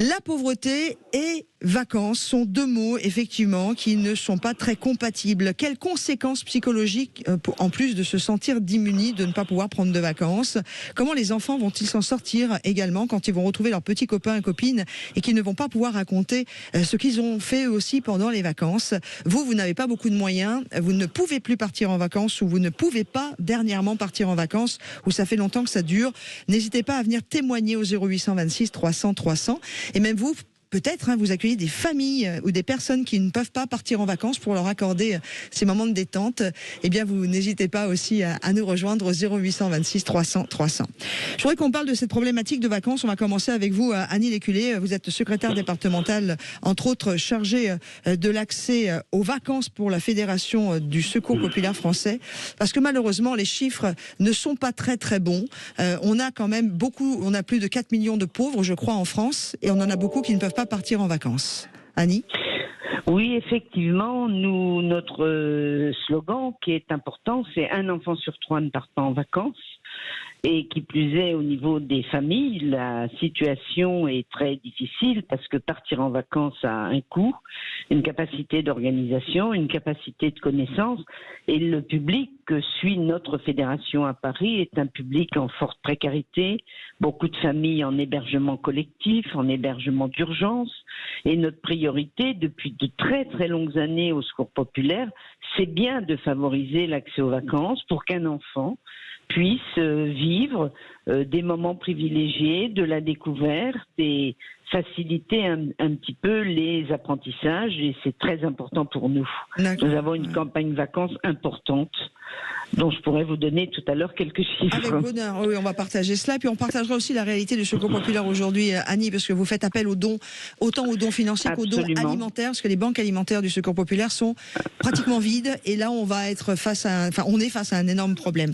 La pauvreté et vacances sont deux mots, effectivement, qui ne sont pas très compatibles. Quelles conséquences psychologiques, en plus de se sentir démunis, de ne pas pouvoir prendre de vacances? Comment les enfants vont-ils s'en sortir également quand ils vont retrouver leurs petits copains et copines et qu'ils ne vont pas pouvoir raconter ce qu'ils ont fait aussi pendant les vacances? Vous n'avez pas beaucoup de moyens, vous ne pouvez plus partir en vacances, ou vous ne pouvez pas dernièrement partir en vacances, ou ça fait longtemps que ça dure. N'hésitez pas à venir témoigner au 0826 300 300. Et même vous, peut-être, vous accueillez des familles ou des personnes qui ne peuvent pas partir en vacances pour leur accorder ces moments de détente. Eh bien, vous n'hésitez pas aussi à nous rejoindre au 0826 300 300. Je voudrais qu'on parle de cette problématique de vacances. On va commencer avec vous, Annie Léculé. Vous êtes secrétaire départementale, entre autres chargée de l'accès aux vacances pour la Fédération du Secours populaire français. Parce que malheureusement, les chiffres ne sont pas très très bons. On a quand même on a plus de 4 millions de pauvres, je crois, en France, et on en a beaucoup qui ne peuvent pas partir en vacances. Annie ? Oui, effectivement, notre slogan qui est important, c'est un enfant sur trois ne part pas en vacances. Et qui plus est, au niveau des familles, la situation est très difficile parce que partir en vacances a un coût, une capacité d'organisation, une capacité de connaissance. Et le public que suit notre fédération à Paris est un public en forte précarité, beaucoup de familles en hébergement collectif, en hébergement d'urgence. Et notre priorité, depuis de très très longues années au Secours populaire, c'est bien de favoriser l'accès aux vacances pour qu'un enfant puisse vivre des moments privilégiés, de la découverte et faciliter un petit peu les apprentissages, et c'est très important pour nous. Nous avons une campagne vacances importante dont je pourrais vous donner tout à l'heure quelques chiffres. Avec bonheur, oui, on va partager cela, puis on partagera aussi la réalité du Secours populaire aujourd'hui, Annie, parce que vous faites appel aux dons, autant aux dons financiers qu'aux dons alimentaires, parce que les banques alimentaires du Secours populaire sont pratiquement vides, et là on est face à un énorme problème.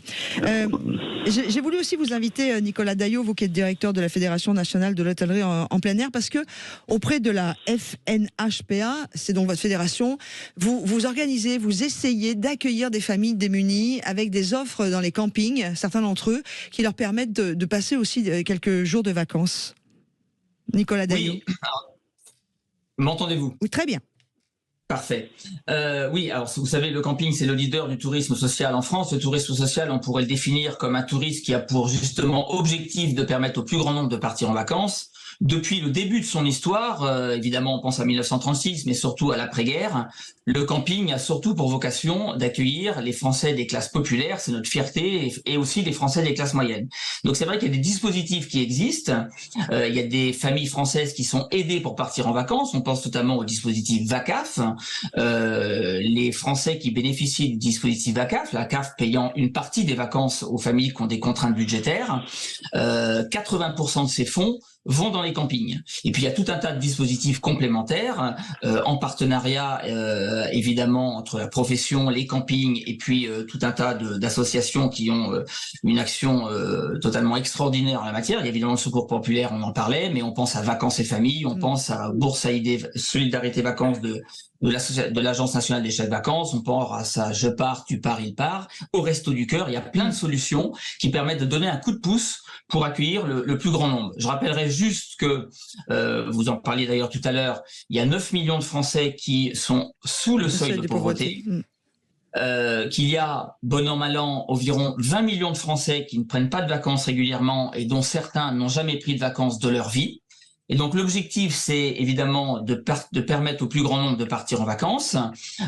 J'ai voulu aussi vous inviter, Nicolas Daillot, vous qui êtes directeur de la Fédération nationale de l'hôtellerie en plein air, parce que auprès de la FNHPA, c'est donc votre fédération, vous organisez, vous essayez d'accueillir des familles démunies avec des offres dans les campings, certains d'entre eux, qui leur permettent de passer aussi quelques jours de vacances. Nicolas Daillot. Oui. M'entendez-vous? Oui, très bien. Parfait. Oui, alors vous savez, le camping, c'est le leader du tourisme social en France. Le tourisme social, on pourrait le définir comme un tourisme qui a pour justement objectif de permettre au plus grand nombre de partir en vacances. Depuis le début de son histoire, évidemment on pense à 1936, mais surtout à l'après-guerre, le camping a surtout pour vocation d'accueillir les Français des classes populaires, c'est notre fierté, et aussi les Français des classes moyennes. Donc c'est vrai qu'il y a des dispositifs qui existent, il y a des familles françaises qui sont aidées pour partir en vacances, on pense notamment au dispositif VACAF, les Français qui bénéficient du dispositif VACAF, la CAF payant une partie des vacances aux familles qui ont des contraintes budgétaires, 80% de ces fonds vont dans les campings. Et puis il y a tout un tas de dispositifs complémentaires en partenariat évidemment entre la profession, les campings et puis tout un tas d'associations qui ont une action totalement extraordinaire en la matière. Il y a évidemment le Secours populaire, on en parlait, mais on pense à Vacances et Familles, on pense à Bourse AID, Solidarité Vacances de l'Agence nationale des chèques vacances, on pense à Je pars, tu pars, il part, au Resto du Cœur. Il y a plein de solutions qui permettent de donner un coup de pouce pour accueillir le plus grand nombre. Je rappellerai juste que, vous en parliez d'ailleurs tout à l'heure, il y a 9 millions de Français qui sont sous le seuil de pauvreté. Qu'il y a, bon an mal an, environ 20 millions de Français qui ne prennent pas de vacances régulièrement et dont certains n'ont jamais pris de vacances de leur vie. Et donc l'objectif, c'est évidemment de permettre au plus grand nombre de partir en vacances.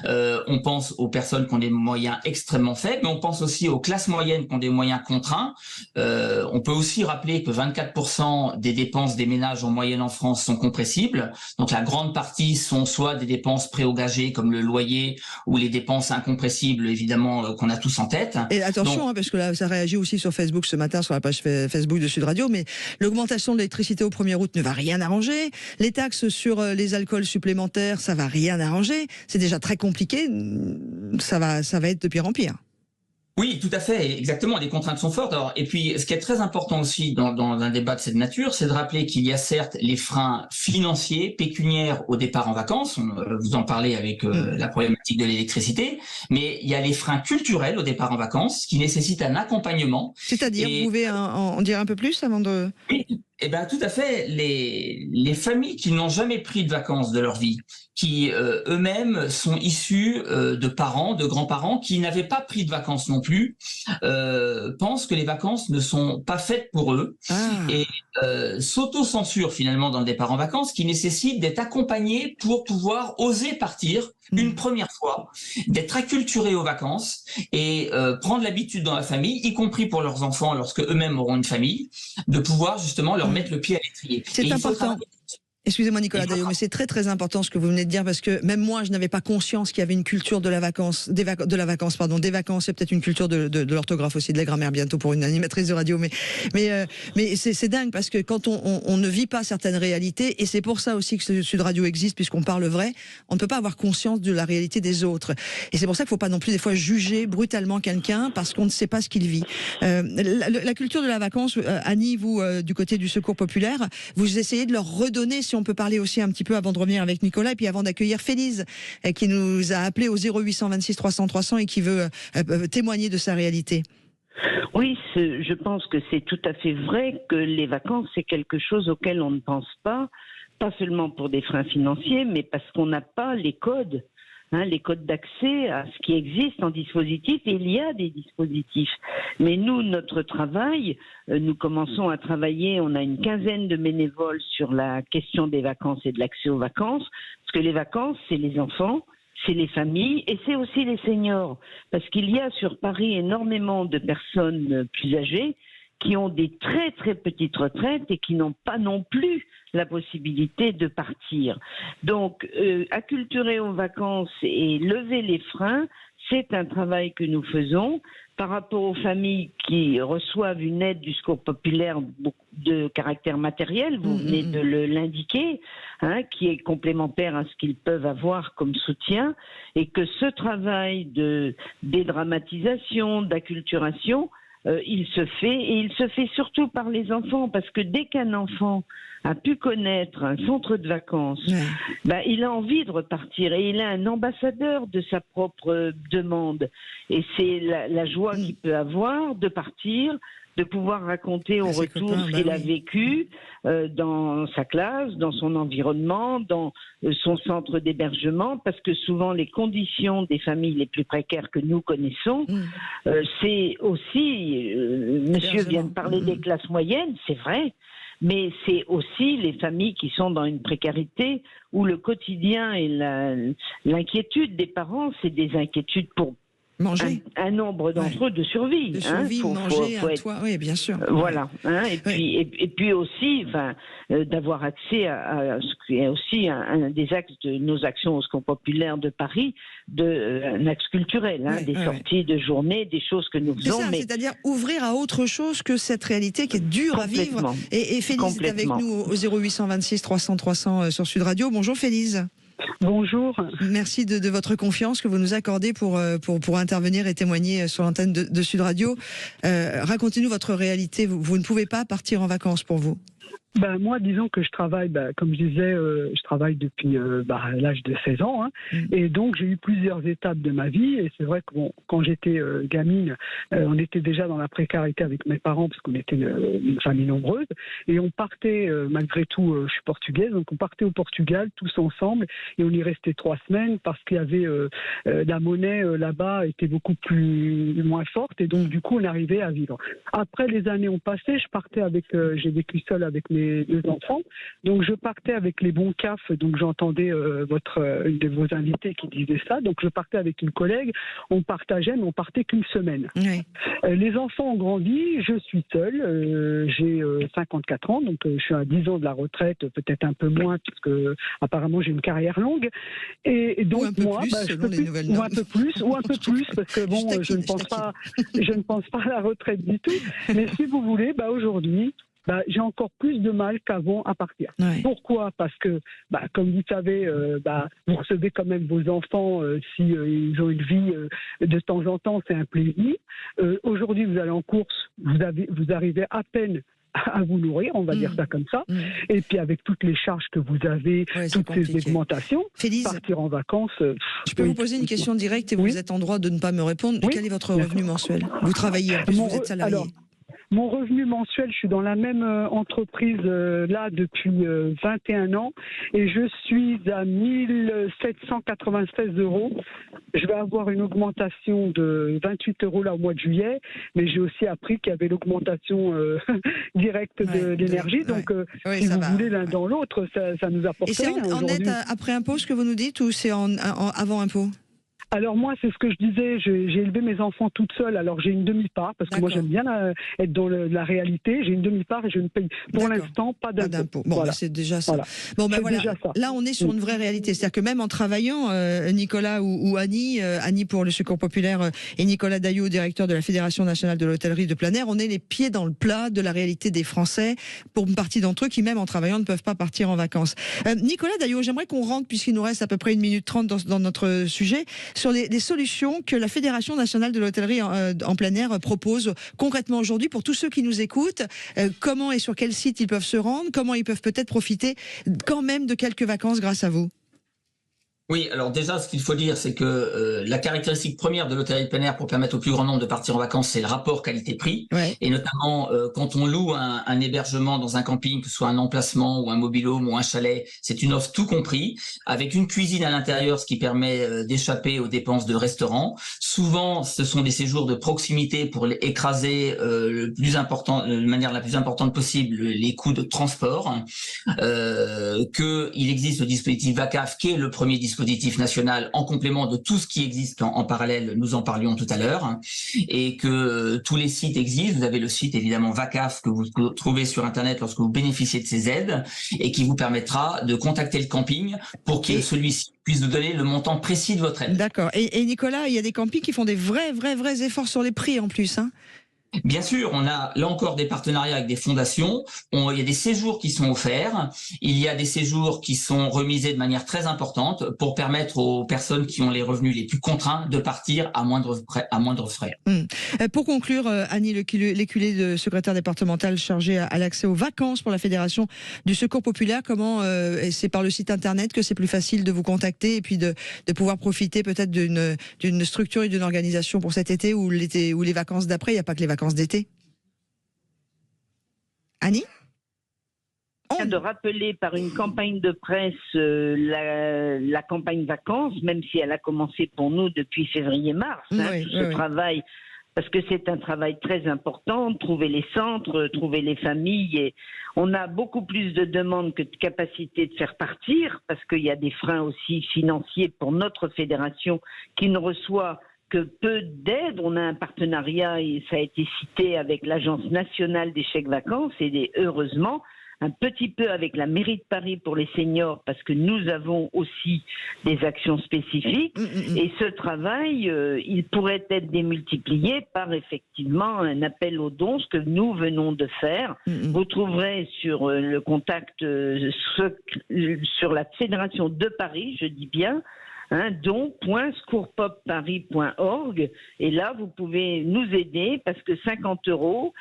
On pense aux personnes qui ont des moyens extrêmement faibles, mais on pense aussi aux classes moyennes qui ont des moyens contraints. On peut aussi rappeler que 24% des dépenses des ménages en moyenne en France sont compressibles. Donc la grande partie sont soit des dépenses préengagées comme le loyer ou les dépenses incompressibles, évidemment, qu'on a tous en tête. Et attention, parce que là, ça réagit aussi sur Facebook ce matin, sur la page Facebook de Sud Radio, mais l'augmentation de l'électricité au 1er août ne va rien arranger. Les taxes sur les alcools supplémentaires, ça va rien arranger. C'est déjà très compliqué. Ça va être de pire en pire. Oui, tout à fait, exactement. Les contraintes sont fortes. Alors, et puis, ce qui est très important aussi dans un débat de cette nature, c'est de rappeler qu'il y a certes les freins financiers, pécuniaires au départ en vacances. Vous en parlez avec la problématique de l'électricité, mais il y a les freins culturels au départ en vacances qui nécessitent un accompagnement. C'est-à-dire, vous pouvez en dire un peu plus avant de... Oui, Eh bien, tout à fait. Les familles qui n'ont jamais pris de vacances de leur vie, qui eux-mêmes sont issus de parents, de grands-parents qui n'avaient pas pris de vacances non plus, pensent que les vacances ne sont pas faites pour eux et s'auto-censurent finalement dans le départ en vacances, qui nécessite d'être accompagné pour pouvoir oser partir une première fois, d'être acculturé aux vacances et prendre l'habitude dans la famille, y compris pour leurs enfants lorsque eux-mêmes auront une famille, de pouvoir justement leur mettre le pied à l'étrier. C'est important. Excusez-moi Nicolas Daillot, mais c'est très très important ce que vous venez de dire, parce que même moi je n'avais pas conscience qu'il y avait une culture de la vacance, des vacances, c'est peut-être une culture de l'orthographe aussi, de la grammaire bientôt pour une animatrice de radio, mais c'est dingue, parce que quand on ne vit pas certaines réalités, et c'est pour ça aussi que Sud Radio existe, puisqu'on parle vrai, on ne peut pas avoir conscience de la réalité des autres, et c'est pour ça qu'il ne faut pas non plus des fois juger brutalement quelqu'un parce qu'on ne sait pas ce qu'il vit. La culture de la vacance, Annie, vous du côté du Secours populaire, vous essayez de leur redonner, si on peut parler aussi un petit peu avant de revenir avec Nicolas, et puis avant d'accueillir Félise, qui nous a appelé au 0826 300 300 et qui veut témoigner de sa réalité. Oui, je pense que c'est tout à fait vrai que les vacances, c'est quelque chose auquel on ne pense pas seulement pour des freins financiers, mais parce qu'on n'a pas les codes d'accès à ce qui existe en dispositif, et il y a des dispositifs. Mais nous, notre travail, nous commençons à travailler, on a une quinzaine de bénévoles sur la question des vacances et de l'accès aux vacances, parce que les vacances, c'est les enfants, c'est les familles et c'est aussi les seniors. Parce qu'il y a sur Paris énormément de personnes plus âgées qui ont des très très petites retraites et qui n'ont pas non plus la possibilité de partir. Donc, acculturer aux vacances et lever les freins, c'est un travail que nous faisons par rapport aux familles qui reçoivent une aide du Secours populaire de caractère matériel, vous venez de l'indiquer, qui est complémentaire à ce qu'ils peuvent avoir comme soutien, et que ce travail de dédramatisation, d'acculturation, il se fait, et il se fait surtout par les enfants, parce que dès qu'un enfant a pu connaître un centre de vacances, il a envie de repartir, et il est un ambassadeur de sa propre demande. Et c'est la joie qu'il peut avoir de partir, de pouvoir raconter au retour ce qu'il a vécu dans sa classe, dans son environnement, dans son centre d'hébergement, parce que souvent les conditions des familles les plus précaires que nous connaissons, c'est aussi, monsieur vient de parler des classes moyennes, c'est vrai, mais c'est aussi les familles qui sont dans une précarité où le quotidien et l'inquiétude des parents, c'est des inquiétudes pour manger. Un nombre d'entre eux de survie. De survie, manger, un toit, oui, bien sûr. Voilà. Et puis aussi, d'avoir accès à ce qui est aussi un des axes de nos actions au Secours populaire de Paris, un axe culturel, des sorties de journée, des choses que nous faisons. C'est-à-dire ouvrir à autre chose que cette réalité qui est dure à vivre. Et Félise est avec nous au 0826 300 300 sur Sud Radio. Bonjour Félise. Bonjour. Merci de votre confiance que vous nous accordez pour intervenir et témoigner sur l'antenne de Sud Radio. Racontez-nous votre réalité. Vous ne pouvez pas partir en vacances pour vous. Moi, disons que je travaille, comme je disais, je travaille depuis l'âge de 16 ans. Et donc, j'ai eu plusieurs étapes de ma vie. Et c'est vrai que quand j'étais gamine, on était déjà dans la précarité avec mes parents parce qu'on était une famille nombreuse. Et on partait, malgré tout, je suis portugaise, donc on partait au Portugal tous ensemble. Et on y restait 3 semaines parce qu'il y avait la monnaie là-bas était beaucoup moins forte. Et donc, du coup, on arrivait à vivre. Après, les années ont passé. Je partais j'ai vécu seule avec mes 2 enfants. Donc, je partais avec les bons CAF. Donc, j'entendais une de vos invités qui disait ça. Donc, je partais avec une collègue. On partageait, mais on partait qu'une semaine. Oui. Les enfants ont grandi. Je suis seule. J'ai 54 ans. Donc, je suis à 10 ans de la retraite. Peut-être un peu moins, parce que apparemment, j'ai une carrière longue. Et donc, moi, ou un peu plus, parce que bon, je ne pense pas à la retraite du tout. Mais si vous voulez, aujourd'hui, j'ai encore plus de mal qu'avant à partir. Ouais. Pourquoi ? Parce que, comme vous savez, vous recevez quand même vos enfants si ils ont une vie de temps en temps, c'est un plaisir. Aujourd'hui, vous allez en course, vous arrivez à peine à vous nourrir, on va dire ça comme ça. Et puis avec toutes les charges que vous avez, toutes ces augmentations, Félise, partir en vacances... je peux vous poser une question directe et vous êtes en droit de ne pas me répondre. Quel est votre revenu mensuel ? Vous travaillez, en plus vous êtes salarié. Mon revenu mensuel, je suis dans la même entreprise là depuis 21 ans et je suis à 1796 €. Je vais avoir une augmentation de 28 € là au mois de juillet, mais j'ai aussi appris qu'il y avait l'augmentation directe de l'énergie. Donc, si vous voulez l'un dans l'autre, ça nous apporte rien. Et c'est en net après impôt ce que vous nous dites ou c'est avant impôt? Alors moi, c'est ce que je disais, j'ai élevé mes enfants toute seule, alors j'ai une demi-part, parce que moi j'aime bien être dans la réalité, j'ai une demi-part et je ne paye pour l'instant pas d'impôt. Bon, voilà. C'est déjà ça. Bon, ben voilà. Là, on est sur une vraie réalité, c'est-à-dire que même en travaillant, Nicolas ou Annie, Annie pour le Secours Populaire et Nicolas Daillot, directeur de la Fédération Nationale de l'Hôtellerie de plein air, on est les pieds dans le plat de la réalité des Français, pour une partie d'entre eux qui même en travaillant ne peuvent pas partir en vacances. Nicolas Daillot, j'aimerais qu'on rentre, puisqu'il nous reste à peu près 1 minute 30 dans notre sujet, sur les solutions que la Fédération nationale de l'hôtellerie en plein air propose concrètement aujourd'hui pour tous ceux qui nous écoutent. Comment et sur quel site ils peuvent se rendre, comment ils peuvent peut-être profiter quand même de quelques vacances grâce à vous. Oui, alors déjà, ce qu'il faut dire, c'est que la caractéristique première de l'hôtellerie de plein air pour permettre au plus grand nombre de partir en vacances, c'est le rapport qualité-prix. Ouais. Et notamment, quand on loue un hébergement dans un camping, que ce soit un emplacement ou un mobil-home ou un chalet, c'est une offre tout compris, avec une cuisine à l'intérieur, ce qui permet d'échapper aux dépenses de restaurant. Souvent, ce sont des séjours de proximité pour écraser de manière la plus importante possible les coûts de transport. Qu'il existe le dispositif VACAF, qui est le premier dispositif national en complément de tout ce qui existe en parallèle, nous en parlions tout à l'heure, et que tous les sites existent. Vous avez le site évidemment VACAF que vous trouvez sur internet lorsque vous bénéficiez de ces aides et qui vous permettra de contacter le camping pour que celui-ci puisse vous donner le montant précis de votre aide. D'accord. Et Nicolas, il y a des campings qui font des vrais efforts sur les prix en plus, hein. Bien sûr, on a là encore des partenariats avec des fondations. Il y a des séjours qui sont offerts. Il y a des séjours qui sont remisés de manière très importante pour permettre aux personnes qui ont les revenus les plus contraints de partir à moindre frais. Pour conclure, Annie Leculé, de secrétaire départementale chargée à l'accès aux vacances pour la Fédération du Secours Populaire, comment c'est par le site internet que c'est plus facile de vous contacter et puis de pouvoir profiter peut-être d'une structure et d'une organisation pour cet été ou les vacances d'après. Il n'y a pas que les vacances d'été. Annie ? On vient de rappeler par une campagne de presse la campagne vacances, même si elle a commencé pour nous depuis février-mars. Ce travail, parce que c'est un travail très important, trouver les centres, trouver les familles. Et on a beaucoup plus de demandes que de capacité de faire partir, parce qu'il y a des freins aussi financiers pour notre fédération qui ne reçoit que peu d'aide. On a un partenariat, et ça a été cité, avec l'Agence nationale des chèques vacances et heureusement, un petit peu avec la mairie de Paris pour les seniors, parce que nous avons aussi des actions spécifiques. Et ce travail, il pourrait être démultiplié par effectivement un appel aux dons, ce que nous venons de faire. Vous trouverez sur le contact, sur la Fédération de Paris, je dis bien, don.secourspopparis.org, et là vous pouvez nous aider parce que 50 €,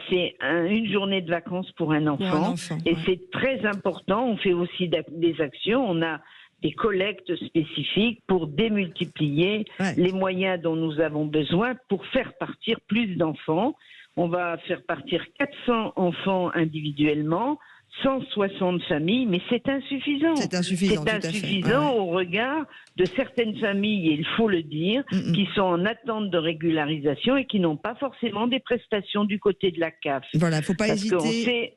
c'est une journée de vacances pour un enfant, et c'est très important. On fait aussi des actions, on a des collectes spécifiques pour démultiplier les moyens dont nous avons besoin pour faire partir plus d'enfants. On va faire partir 400 enfants individuellement, 160 familles, mais c'est insuffisant. C'est insuffisant au regard de certaines familles, et il faut le dire, qui sont en attente de régularisation et qui n'ont pas forcément des prestations du côté de la CAF. Voilà, il ne faut pas hésiter.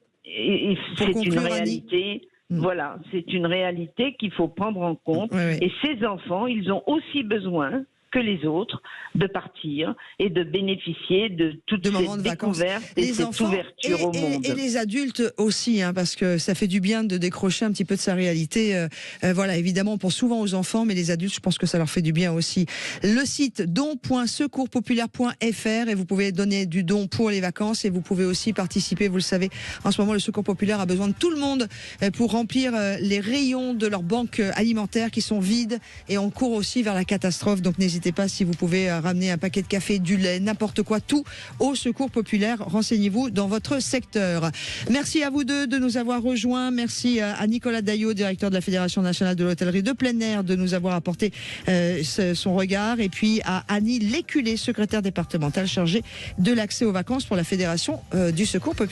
C'est une réalité. Voilà, c'est une réalité qu'il faut prendre en compte. Et ces enfants, ils ont aussi besoin que les autres de partir et de bénéficier de toutes ces découvertes et cette ouverture au monde. Et les adultes aussi, parce que ça fait du bien de décrocher un petit peu de sa réalité. Voilà, évidemment, on pense souvent aux enfants, mais les adultes, je pense que ça leur fait du bien aussi. Le site don.secourspopulaire.fr, et vous pouvez donner du don pour les vacances, et vous pouvez aussi participer. Vous le savez, en ce moment, le Secours Populaire a besoin de tout le monde pour remplir les rayons de leurs banques alimentaires qui sont vides, et on court aussi vers la catastrophe. Donc n'hésitez n'hésitez pas, si vous pouvez ramener un paquet de café, du lait, n'importe quoi, tout au Secours Populaire. Renseignez-vous dans votre secteur. Merci à vous deux de nous avoir rejoints. Merci à Nicolas Daillot, directeur de la Fédération nationale de l'hôtellerie de plein air, de nous avoir apporté son regard. Et puis à Annie Léculé, secrétaire départementale chargée de l'accès aux vacances pour la Fédération du Secours Populaire.